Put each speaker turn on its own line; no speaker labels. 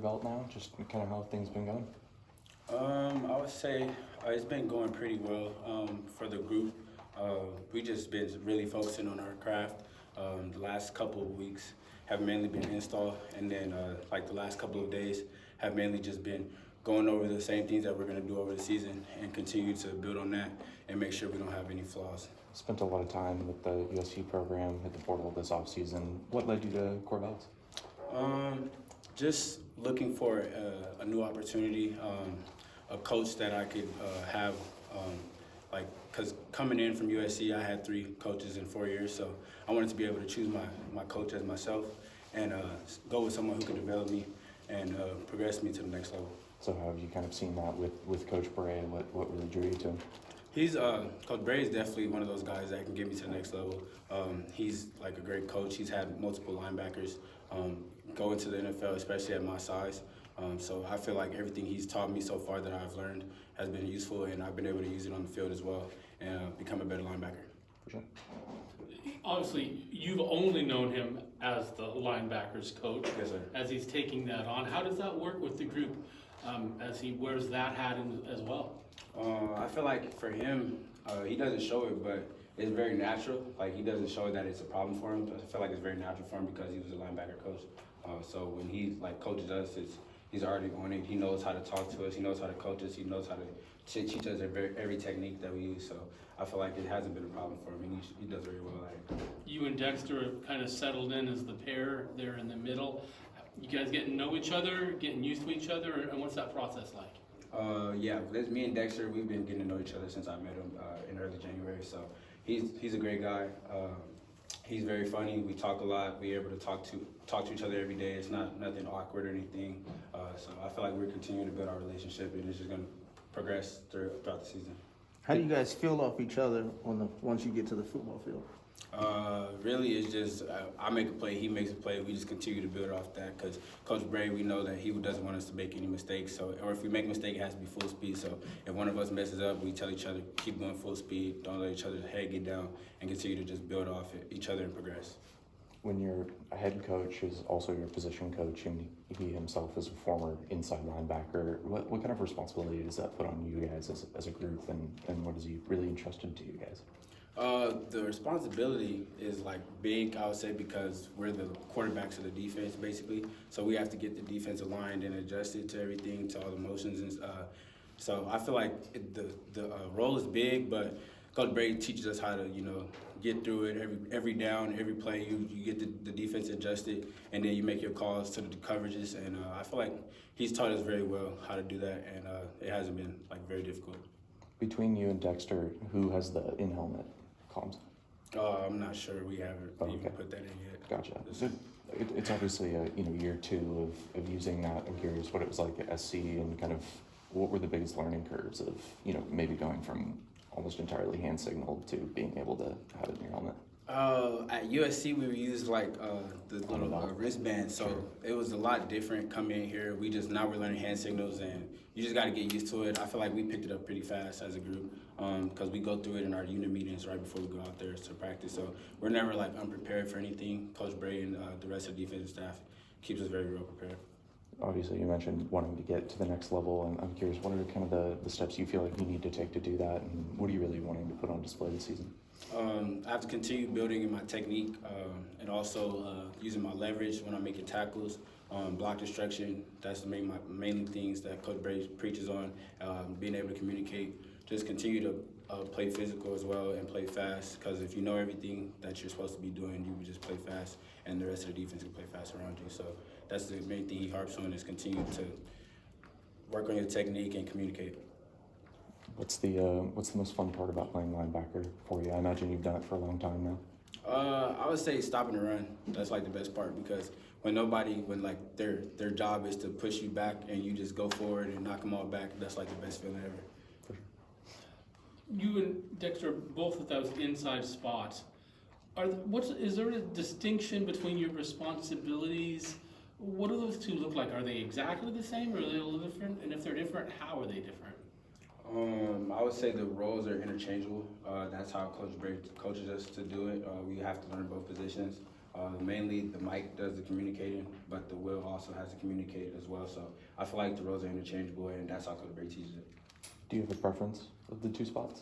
Belt now, just kind of how things been going?
I would say it's been going pretty well for the group. We just been really focusing on our craft. The last couple of weeks have mainly been install, and then like the last couple of days have mainly just been going over the same things that we're going to do over the season and continue to build on that and make sure we don't have any flaws.
Spent a lot of time with the USC program, hit the portal this offseason. What led you to Corvallis?
Just looking for a new opportunity, a coach that I could have, because coming in from USC, I had 3 coaches in 4 years, so I wanted to be able to choose my coach as myself and go with someone who could develop me and progress me to the next level.
So how have you kind of seen that with Coach Bray? What really drew you to him?
He's Coach Bray is definitely one of those guys that can get me to the next level. He's like a great coach. He's had multiple linebackers go into the NFL, especially at my size. So I feel like everything he's taught me so far that I've learned has been useful, and I've been able to use it on the field as well and become a better linebacker.
For sure.
Obviously, you've only known him as the linebackers coach.
Yes, sir.
As he's taking that on, how does that work with the group as he wears that hat as well?
I feel like for him, he doesn't show it, but it's very natural. Like, he doesn't show that it's a problem for him. I feel like it's very natural for him because he was a linebacker coach. So when he coaches us, he's already on it. He knows how to talk to us. He knows how to coach us. He knows how to teach us every technique that we use. So I feel like it hasn't been a problem for him, and he does very well at it.
You and Dexter have kind of settled in as the pair there in the middle. You guys getting to know each other, getting used to each other, and what's that process like?
Yeah, me and Dexter, we've been getting to know each other since I met him in early January. So he's a great guy. He's very funny. We talk a lot. We're able to talk to each other every day. It's nothing awkward or anything. So I feel like we're continuing to build our relationship, and it's just going to progress throughout the season.
How do you guys feel off each other once you get to the football field?
Really, it's just I make a play, he makes a play. We just continue to build off that because Coach Bray, we know that he doesn't want us to make any mistakes. So, or if we make a mistake, it has to be full speed. So if one of us messes up, we tell each other, keep going full speed, don't let each other's head get down, and continue to just build off each other and progress.
When your head coach is also your position coach, and he himself is a former inside linebacker, what kind of responsibility does that put on you guys as a group, and what is he really entrusted to you guys?
The responsibility is like big, I would say, because we're the quarterbacks of the defense, basically. So we have to get the defense aligned and adjusted to everything, to all the motions. And so I feel like the role is big, but Coach Brady teaches us how to, get through it every down, every play. You get the defense adjusted, and then you make your calls to the coverages. And I feel like he's taught us very well how to do that, and it hasn't been very difficult.
Between you and Dexter, who has the in-helmet comms?
I'm not sure. We haven't even put that in yet.
Gotcha. So it's obviously a year 2 of using that. I'm curious what it was like at SC, and kind of what were the biggest learning curves of maybe going from almost entirely hand signaled to being able to have it in your helmet.
At USC, we used the little wristband, so sure. It was a lot different coming in here. Now we're learning hand signals, and you just got to get used to it. I feel like we picked it up pretty fast as a group because we go through it in our unit meetings right before we go out there to practice. So we're never unprepared for anything. Coach Bray and the rest of the defensive staff keeps us very well prepared.
Obviously, you mentioned wanting to get to the next level, and I'm curious, what are kind of the steps you feel like you need to take to do that, and what are you really wanting to put on display this season?
I have to continue building in my technique and also using my leverage when I'm making tackles, block destruction. That's my main things that Coach Bray preaches on, being able to communicate. Just continue to play physical as well and play fast, because if you know everything that you're supposed to be doing, you would just play fast, and the rest of the defense can play fast around you. So that's the main thing he harps on, is continue to work on your technique and communicate.
What's the most fun part about playing linebacker for you? I imagine you've done it for a long time now.
I would say stopping the run. That's the best part, because when their job is to push you back and you just go forward and knock them all back, that's the best feeling ever.
For sure.
You and Dexter both at those inside spots. Is there a distinction between your responsibilities? What do those two look like? Are they exactly the same, or are they a little different? And if they're different, how are they different?
I would say the roles are interchangeable. That's how Coach Bray coaches us to do it. We have to learn both positions. Mainly the mic does the communicating, but the will also has to communicate as well. So I feel like the roles are interchangeable, and that's how Code of Break teaches it.
Do you have a preference of the two spots?